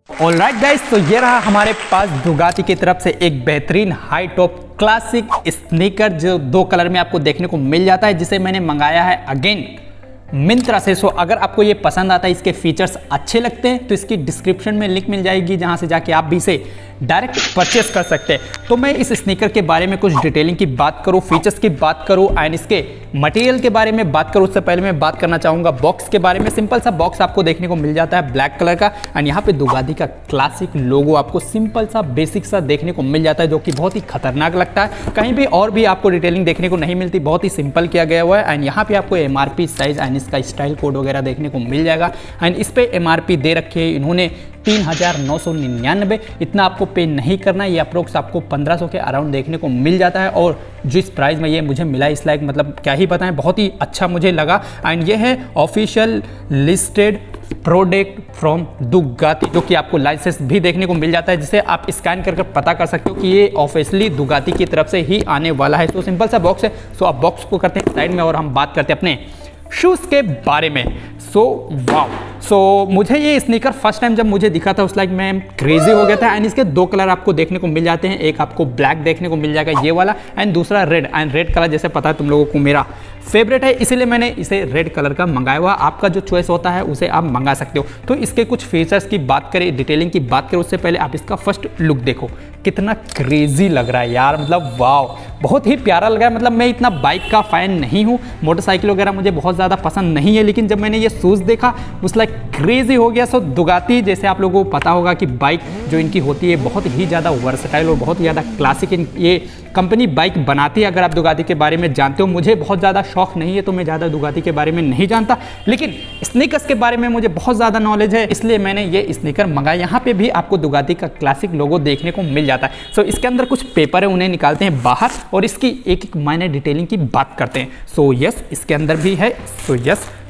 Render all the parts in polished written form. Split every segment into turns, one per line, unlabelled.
Alright guys, तो ये रहा हमारे पास दुगाती की तरफ से एक बेहतरीन हाई टॉप क्लासिक स्नीकर जो दो कलर में आपको देखने को मिल जाता है, जिसे मैंने मंगाया है अगेन मिंत्रा से। सो अगर आपको ये पसंद आता है, इसके फीचर्स अच्छे लगते हैं, तो इसकी डिस्क्रिप्शन में लिंक मिल जाएगी जहां से जाके आप भी इसे डायरेक्ट परचेस कर सकते हैं। तो मैं इस स्नीकर के बारे में कुछ डिटेलिंग की बात करूं, फीचर्स की बात करूं एंड इसके मटेरियल के बारे में बात करूं, उससे पहले मैं बात करना चाहूंगा बॉक्स के बारे में। सिंपल सा बॉक्स आपको देखने को मिल जाता है ब्लैक कलर का एंड यहाँ पे दुगाती का क्लासिक लोगो आपको सिंपल सा बेसिक सा देखने को मिल जाता है, जो कि बहुत ही खतरनाक लगता है। कहीं भी और भी आपको डिटेलिंग देखने को नहीं मिलती, बहुत ही सिंपल किया गया हुआ है। एंड यहाँ पे आपको MRP साइज एंड इसका स्टाइल कोड वगैरह देखने को मिल जाएगा एंड इस पे MRP दे रखी है इन्होंने 3999। इतना आपको पे नहीं करना, ये अप्रोक्स आपको 1500 के अराउंड देखने को मिल जाता है। और जिस प्राइस में ये मुझे मिला इस लाइक मतलब क्या ही बताएं, बहुत ही अच्छा मुझे लगा। एंड ये है ऑफिशियल लिस्टेड प्रोडक्ट फ्रॉम दुगाती, जो कि आपको लाइसेंस भी देखने को मिल जाता है, जिसे आप स्कैन कर पता कर सकते हो कि ये ऑफिशियली दुगाती की तरफ से ही आने वाला है। तो सिंपल सा बॉक्स है। सो आप बॉक्स को करते हैं साइड में और हम बात करते हैं अपने शूज़ के बारे में। सो मुझे ये स्नीकर फर्स्ट टाइम जब मुझे दिखा था उस लाइक मैं क्रेजी हो गया था। एंड इसके दो कलर आपको देखने को मिल जाते हैं, एक आपको ब्लैक देखने को मिल जाएगा ये वाला एंड दूसरा रेड। एंड रेड कलर जैसे पता है तुम लोगों को मेरा फेवरेट है, इसीलिए मैंने इसे रेड कलर का मंगाया हुआ। आपका जो चॉइस होता है उसे आप मंगा सकते हो। तो इसके कुछ फीचर्स की बात करें, डिटेलिंग की बात करें, उससे पहले आप इसका फर्स्ट लुक देखो, कितना क्रेजी लग रहा है यार। मतलब वाव, बहुत ही प्यारा लग रहा है। मतलब मैं इतना बाइक का फैन नहीं हूँ, मोटरसाइकिल वगैरह मुझे बहुत ज़्यादा पसंद नहीं है, लेकिन जब मैंने ये शूज़ देखा उस लाइक क्रेजी हो गया। सो दुगाती जैसे आप लोगों को पता होगा कि बाइक जो इनकी होती है बहुत ही ज़्यादा वर्सटाइल और बहुत ही ज़्यादा क्लासिक ये कंपनी बाइक बनाती है। अगर आप दुगाती के बारे में जानते हो, मुझे बहुत ज़्यादा शौक नहीं है तो मैं ज़्यादा दुगाती के बारे में नहीं जानता, लेकिन स्नीकर्स के बारे में मुझे बहुत ज़्यादा नॉलेज है, इसलिए मैंने ये स्नीकर मंगाया। यहाँ पे भी आपको दुगाती का क्लासिक लोगो देखने को मिल जाता है। सो इसके अंदर कुछ पेपर है, उन्हें निकालते हैं बाहर और इसकी एक एक माइनर डिटेलिंग की बात करते हैं। सो यस, इसके अंदर भी है।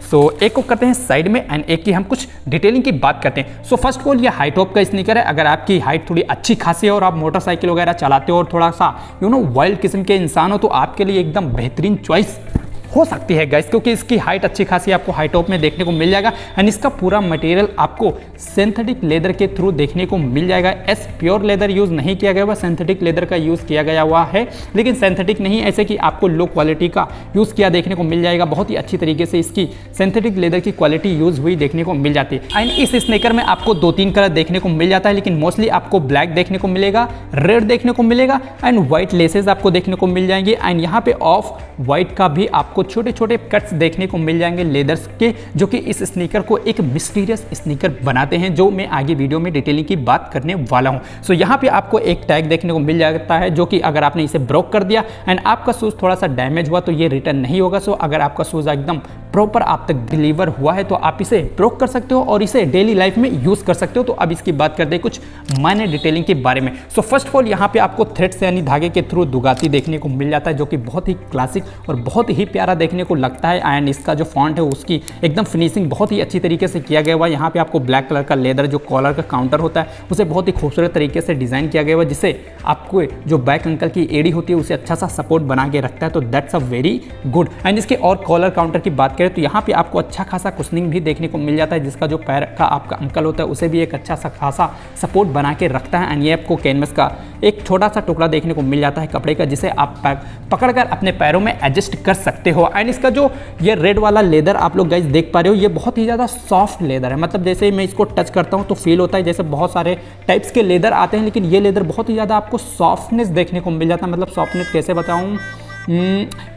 सो एक को करते हैं साइड में एंड एक की हम कुछ डिटेलिंग की बात करते हैं। सो फर्स्ट ऑफ ऑल ये हाई टॉप का स्नीकर है। अगर आपकी हाइट थोड़ी अच्छी खासी है और आप मोटरसाइकिल वगैरह चलाते हो और थोड़ा सा वाइल्ड किस्म के इंसान हो, तो आपके लिए एकदम बेहतरीन चॉइस हो सकती है गाइस, क्योंकि इसकी हाइट अच्छी खासी आपको हाई टॉप में देखने को मिल जाएगा। एंड इसका पूरा मटेरियल आपको सिंथेटिक लेदर के थ्रू देखने को मिल जाएगा। प्योर लेदर यूज़ नहीं किया गया हुआ, सिंथेटिक लेदर का यूज़ किया गया हुआ है, लेकिन सिंथेटिक नहीं ऐसे कि आपको लो क्वालिटी का यूज़ किया देखने को मिल जाएगा। बहुत ही अच्छी तरीके से इसकी सिंथेटिक लेदर की क्वालिटी यूज़ हुई देखने को मिल जाती है। एंड इस स्नीकर में आपको 2-3 कलर देखने को मिल जाता है, लेकिन मोस्टली आपको ब्लैक देखने को मिलेगा, रेड देखने को मिलेगा एंड व्हाइट लेसेस आपको देखने को मिल जाएंगे। एंड यहाँ पे ऑफ व्हाइट का भी आपको छोटे छोटे कट्स देखने को मिल जाएंगे लेदर्स के, जो कि इस स्नीकर को एक मिस्टीरियस स्नीकर बनाते हैं, जो मैं आगे वीडियो में डिटेलिंग की बात करने वाला हूं। सो यहाँ पे आपको एक टैग देखने को मिल जाता है, जो कि अगर आपने इसे ब्रोक कर दिया एंड आपका शूज़ थोड़ा सा डैमेज हुआ तो ये रिटर्न नहीं होगा। सो अगर आपका शूज़ एकदम प्रॉपर आप तक डिलीवर हुआ है तो आप इसे ब्रोक कर सकते हो और इसे डेली लाइफ में यूज़ कर सकते हो। तो अब इसकी बात करते हैं कुछ माइनर डिटेलिंग के बारे में। सो फर्स्ट ऑफ ऑल यहाँ पे आपको थ्रेड्स यानी धागे के थ्रू दुगाती देखने को मिल जाता है, जो कि बहुत ही क्लासिक और बहुत ही प्यारा देखने को लगता है। एंड इसका जो फॉन्ट है उसकी एकदम फिनिशिंग बहुत ही अच्छी तरीके से किया गया हुआ है। यहाँ पे आपको ब्लैक कलर का लेदर जो कॉलर का काउंटर होता है उसे बहुत ही खूबसूरत तरीके से डिज़ाइन किया गया हुआ है, जिससे आपको जो बैक अंकल की एड़ी होती है उसे अच्छा सा सपोर्ट बना के रखता है। तो that's a very good. And इसके और कॉलर काउंटर की बात करें तो यहाँ पे आपको अच्छा खासा कुशनिंग भी देखने को मिल जाता है, जिसका जो पैर का आपका अंकल होता है उसे भी एक अच्छा सा खासा सपोर्ट बना के रखता है। एंड ये आपको कैनवस का एक छोटा सा टुकड़ा देखने को मिल जाता है कपड़े का, जिसे आप पकड़कर अपने पैरों में एडजस्ट कर सकते हो। एंड इसका जो ये रेड वाला लेदर आप लोग गाइस देख पा रहे हो, ये बहुत ही ज़्यादा सॉफ्ट लेदर है। मतलब जैसे मैं इसको टच करता हूँ तो फील होता है जैसे बहुत सारे टाइप्स के लेदर आते हैं, लेकिन ये लेदर बहुत ही ज़्यादा आपको सॉफ्टनेस देखने को मिल जाता है। मतलब सॉफ्टनेस कैसे बताऊँ,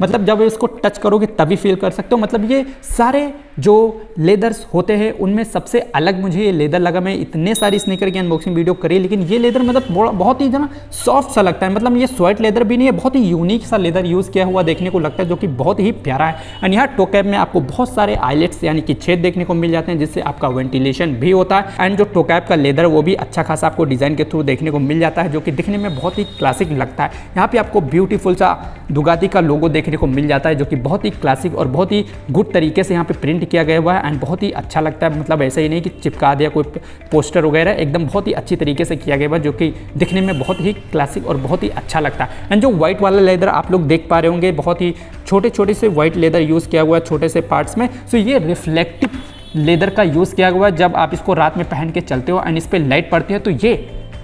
मतलब जब इसको टच करोगे तभी फील कर सकते हो। मतलब ये सारे जो लेदर्स होते हैं उनमें सबसे अलग मुझे ये लेदर लगा। मैं इतने सारी स्नीकर की अनबॉक्सिंग वीडियो करी, लेकिन ये लेदर मतलब बहुत ही ज़्यादा सॉफ्ट सा लगता है। मतलब ये स्वेट लेदर भी नहीं है, बहुत ही यूनिक सा लेदर यूज़ किया हुआ देखने को लगता है, जो कि बहुत ही प्यारा है। एंड यहाँ टो कैप में आपको बहुत सारे आइलेट्स यानी कि छेद देखने को मिल जाते हैं, जिससे आपका वेंटिलेशन भी होता है। एंड जो टो कैप का लेदर वो भी अच्छा खासा आपको डिज़ाइन के थ्रू देखने को मिल जाता है, जो कि दिखने में बहुत ही क्लासिक लगता है। यहाँ पे आपको ब्यूटीफुल सा दुगाती का लोगो देखने को मिल जाता है, जो कि बहुत ही क्लासिक और बहुत ही गुड तरीके से यहाँ पे प्रिंट किया गया हुआ है। एंड बहुत ही अच्छा लगता है। मतलब ऐसा ही नहीं कि चिपका दिया कोई पोस्टर वगैरह, एकदम बहुत ही अच्छी तरीके से किया गया है, जो कि दिखने में बहुत ही क्लासिक और बहुत ही अच्छा लगता है। एंड जो व्हाइट वाला लेदर आप लोग देख पा रहे होंगे, बहुत ही छोटे छोटे से व्हाइट लेदर यूज़ किया हुआ है छोटे से पार्ट्स में। सो ये रिफ्लेक्टिव लेदर का यूज़ किया हुआ है। जब आप इसको रात में पहन के चलते हो एंड इस पर लाइट पड़ती है तो ये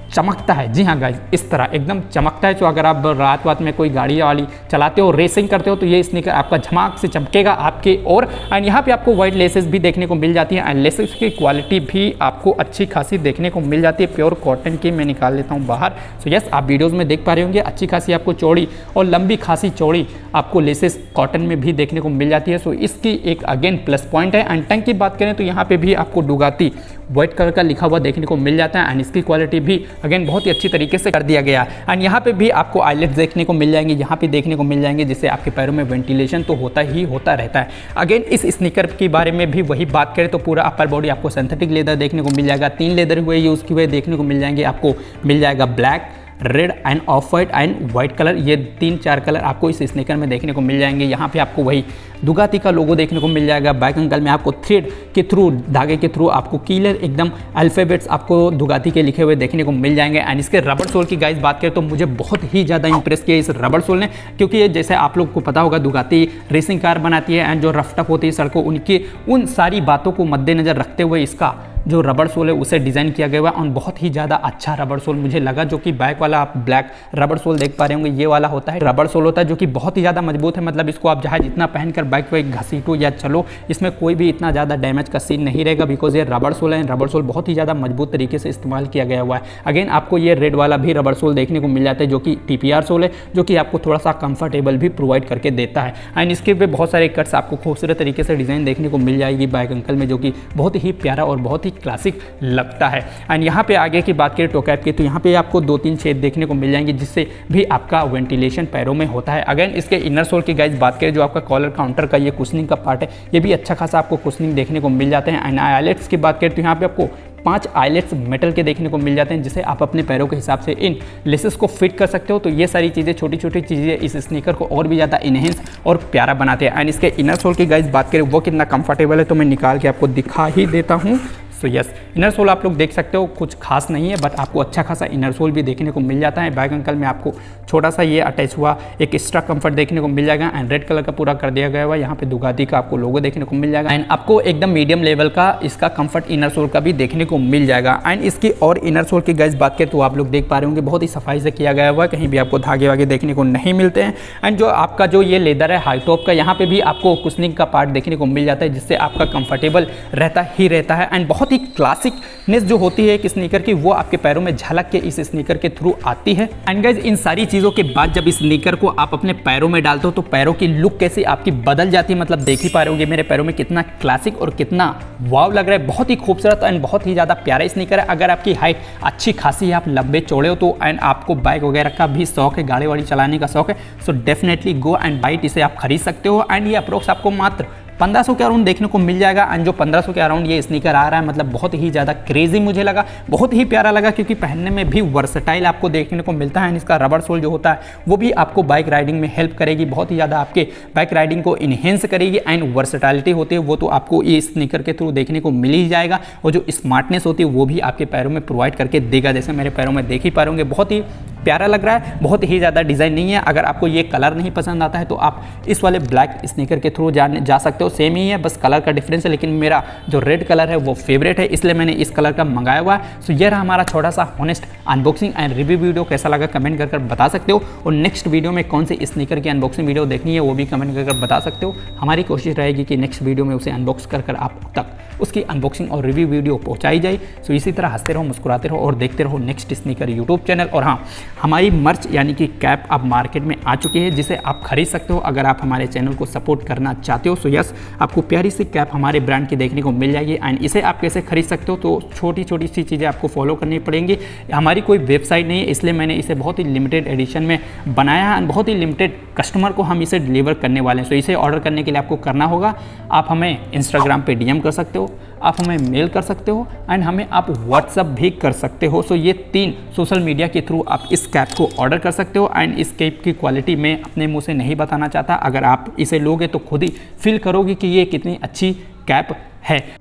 चमकता है। जी हाँ गाइस, इस तरह एकदम चमकता है। तो अगर आप रात में कोई गाड़ी वाली चलाते हो, रेसिंग करते हो, तो ये स्नीकर आपका झमाक से चमकेगा आपके। और एंड यहाँ पे आपको वाइट लेसेस भी देखने को मिल जाती है एंड लेसेस की क्वालिटी भी आपको अच्छी खासी देखने को मिल जाती है, प्योर कॉटन की। मैं निकाल लेता हूँ बाहर। सो यस, आप वीडियोज़ में देख पा रहे होंगे अच्छी खासी आपको चौड़ी और लंबी खासी चौड़ी आपको लेसेस कॉटन में भी देखने को मिल जाती है। सो इसकी एक अगेन प्लस पॉइंट है। एंड टंग की बात करें तो यहाँ पे भी आपको डुगाती व्हाइट कलर का लिखा हुआ देखने को मिल जाता है एंड इसकी क्वालिटी भी अगेन बहुत ही अच्छी तरीके से कर दिया गया है। एंड यहाँ पे भी आपको आईलेट्स देखने को मिल जाएंगे, यहाँ पे देखने को मिल जाएंगे, जिससे आपके पैरों में वेंटिलेशन तो होता ही होता रहता है। अगेन इस स्नीकर के बारे में भी वही बात करें तो पूरा अपर बॉडी आपको सिंथेटिक लेदर देखने को मिल जाएगा। 3 लेदर हुए यूज़ किए हुए देखने को मिल जाएंगे। आपको मिल जाएगा black, red end of white and white colour. ये 3-4 कलर आपको इस स्नीकर में देखने को मिल जाएंगे। यहाँ पे आपको वही दुगाती का लोगो देखने को मिल जाएगा। बैक एंकल में आपको थ्रेड के थ्रू, धागे के थ्रू आपको क्लियर एकदम अल्फ़ाबेट्स आपको दुगाती के लिखे हुए देखने को मिल जाएंगे। एंड इसके रबड़ सोल की गाइस बात करें तो मुझे बहुत ही ज़्यादा इंप्रेस किया इस रबड़ सोल ने, क्योंकि जैसे आप लोग को पता होगा दुगाती रेसिंग कार बनाती है एंड जो रफ टफ होती है सड़कों, उनकी उन सारी बातों को मद्देनज़र रखते हुए इसका जो रबड़ सोल है उसे डिज़ाइन किया गया हुआ और बहुत ही ज़्यादा अच्छा रबड़ सोल मुझे लगा। जो कि बैक वाला आप ब्लैक रबड़ सोल देख पा रहे होंगे, ये वाला होता है रबड़ सोल होता है जो कि बहुत ही ज़्यादा मजबूत है। मतलब इसको आप जहाँ जितना पहनकर बाइक पे घसीटो या चलो, इसमें कोई भी इतना ज़्यादा डैमेज का सीन नहीं रहेगा, बिकॉज ये रबड़ सोल है। रबड़ सोल बहुत ही ज़्यादा मजबूत तरीके से इस्तेमाल किया गया हुआ है। अगेन आपको ये रेड वाला भी रबड़ सोल देखने को मिल जाता है जो कि TPR सोल है, जो कि आपको थोड़ा सा कंफर्टेबल भी प्रोवाइड करके देता है। एंड इसके पे बहुत सारे कट्स आपको खूबसूरत तरीके से डिज़ाइन देखने को मिल जाएगी बैक अंकल में, जो कि बहुत ही प्यारा और बहुत ही क्लासिक लगता है। एंड यहाँ पे आगे की बात करें टो कैप की, तो यहाँ पे आपको 2-3 छेद देखने को मिल जाएंगे, जिससे भी आपका वेंटिलेशन पैरों में होता है। अगेन इसके इनर सोल की गाइस बात करें, जो आपका कॉलर काउंटर का ये कुशनिंग का पार्ट है, ये भी अच्छा खासा आपको कुशनिंग देखने को मिल जाते हैं। एंड आईलेट्स की बात करें तो यहाँ पे आपको 5 आईलेट्स मेटल के देखने को मिल जाते हैं, जिसे आप अपने पैरों के हिसाब से इन लेसेस को फिट कर सकते हो। तो ये सारी चीज़ें, छोटी छोटी चीज़ें इस स्नीकर को और भी ज़्यादा इनहेंस और प्यारा बनाते हैं। एंड इसके इनर सोल की गाइस बात करें वो कितना कंफर्टेबल है, तो मैं निकाल के आपको दिखा ही देता हूँ। सो यस, इनर सोल आप लोग देख सकते हो, कुछ खास नहीं है, बट आपको अच्छा खासा इनर सोल भी देखने को मिल जाता है। बैक अंकल में आपको छोटा सा ये अटैच हुआ एक एक्स्ट्रा कंफर्ट देखने को मिल जाएगा एंड रेड कलर का पूरा कर दिया गया हुआ। यहाँ पे दुगाती का आपको लोगो देखने को मिल जाएगा एंड आपको एकदम मीडियम लेवल का इसका कंफर्ट इनर सोल का भी देखने को मिल जाएगा। एंड इसकी और इनर सोल की गाइस बात करें तो आप लोग देख पा रहे होंगे बहुत ही सफाई से किया गया हुआ है, कहीं भी आपको धागे वागे देखने को नहीं मिलते हैं। एंड जो आपका जो ये लेदर है हाई टॉप का, यहाँ पे भी आपको कुशनिंग का पार्ट देखने को मिल जाता है, जिससे आपका कंफर्टेबल रहता ही रहता है। एंड बहुत ही क्लासिक नेस जो होती है एक स्नीकर की, वो आपके पैरों में झलक के इस स्नीकर के थ्रू आती है। एंड गाइस इन सारी चीज़ों के बाद जब इस स्नीकर को आप अपने पैरों में डालते हो तो पैरों की लुक कैसी आपकी बदल जाती है। मतलब देख ही पा रहे होंगे मेरे पैरों में कितना क्लासिक और कितना वाव लग रहा है। बहुत ही खूबसूरत एंड बहुत ही ज़्यादा प्यारा स्नीकर है। अगर आपकी हाइट अच्छी खासी है, आप लंबे चौड़े हो तो, एंड आपको बाइक वगैरह का भी शौक है, गाड़ी वाड़ी चलाने का शौक है, so definitely go and buy it, इसे आप खरीद सकते हो। एंड ये अप्रोक्स आपको मात्र 1500 के अराउंड देखने को मिल जाएगा। एंड जो 1500 के अराउंड ये स्नीकर आ रहा है, मतलब बहुत ही ज़्यादा क्रेजी मुझे लगा, बहुत ही प्यारा लगा, क्योंकि पहनने में भी वर्सटाइल आपको देखने को मिलता है। एंड इसका रबड़ सोल जो होता है वो भी आपको बाइक राइडिंग में हेल्प करेगी, बहुत ही ज़्यादा आपके बाइक राइडिंग को इन्हेंस करेगी। एंड वर्सटाइलिटी होती है वो तो आपको ये स्नीकर के थ्रू देखने को मिल ही जाएगा, और जो स्मार्टनेस होती है वो भी आपके पैरों में प्रोवाइड करके देगा। जैसे मेरे पैरों में देख ही पा रहे होंगे, बहुत ही प्यारा लग रहा है, बहुत ही ज़्यादा डिज़ाइन नहीं है। अगर आपको ये कलर नहीं पसंद आता है तो आप इस वाले ब्लैक स्नीकर के थ्रू जा सकते हो, सेम ही है, बस कलर का डिफरेंस है। लेकिन मेरा जो रेड कलर है वो फेवरेट है, इसलिए मैंने इस कलर का मंगाया हुआ है। सो ये रहा हमारा छोटा सा honest unboxing and review video. कैसा लगा कमेंट कर बता सकते हो, और नेक्स्ट वीडियो में कौन से स्नीकर की अनबॉक्सिंग वीडियो देखनी है वो भी कमेंट कर बता सकते हो। हमारी कोशिश रहेगी कि नेक्स्ट वीडियो में उसे अनबॉक्स कर आप तक उसकी अनबॉक्सिंग और रिव्यू वीडियो पहुँचाई जाए। सो इसी तरह हंसते रहो, मुस्कुराते रहो और देखते रहो नेक्स्ट स्नीकर यूट्यूब चैनल। और हाँ, हमारी मर्च यानी कि कैप अब मार्केट में आ चुकी है, जिसे आप खरीद सकते हो अगर आप हमारे चैनल को सपोर्ट करना चाहते हो। सो यस, आपको प्यारी सी कैप हमारे ब्रांड की देखने को मिल जाएगी। एंड इसे आप कैसे खरीद सकते हो, तो छोटी छोटी सी चीज़ें आपको फॉलो करनी पड़ेंगी। हमारी कोई वेबसाइट नहीं है, इसलिए मैंने इसे बहुत ही लिमिटेड एडिशन में बनाया है, बहुत ही लिमिटेड कस्टमर को हम इसे डिलीवर करने वाले हैं। सो इसे ऑर्डर करने के लिए आपको करना होगा, आप हमें इंस्टाग्राम पे DM कर सकते हो, आप हमें मेल कर सकते हो, एंड हमें आप व्हाट्सअप भी कर सकते हो। सो ये 3 सोशल मीडिया के थ्रू आप इस कैप को ऑर्डर कर सकते हो। एंड इस कैप की क्वालिटी मैं अपने मुंह से नहीं बताना चाहता, अगर आप इसे लोगे तो खुद ही फील करोगे कि ये कितनी अच्छी कैप है।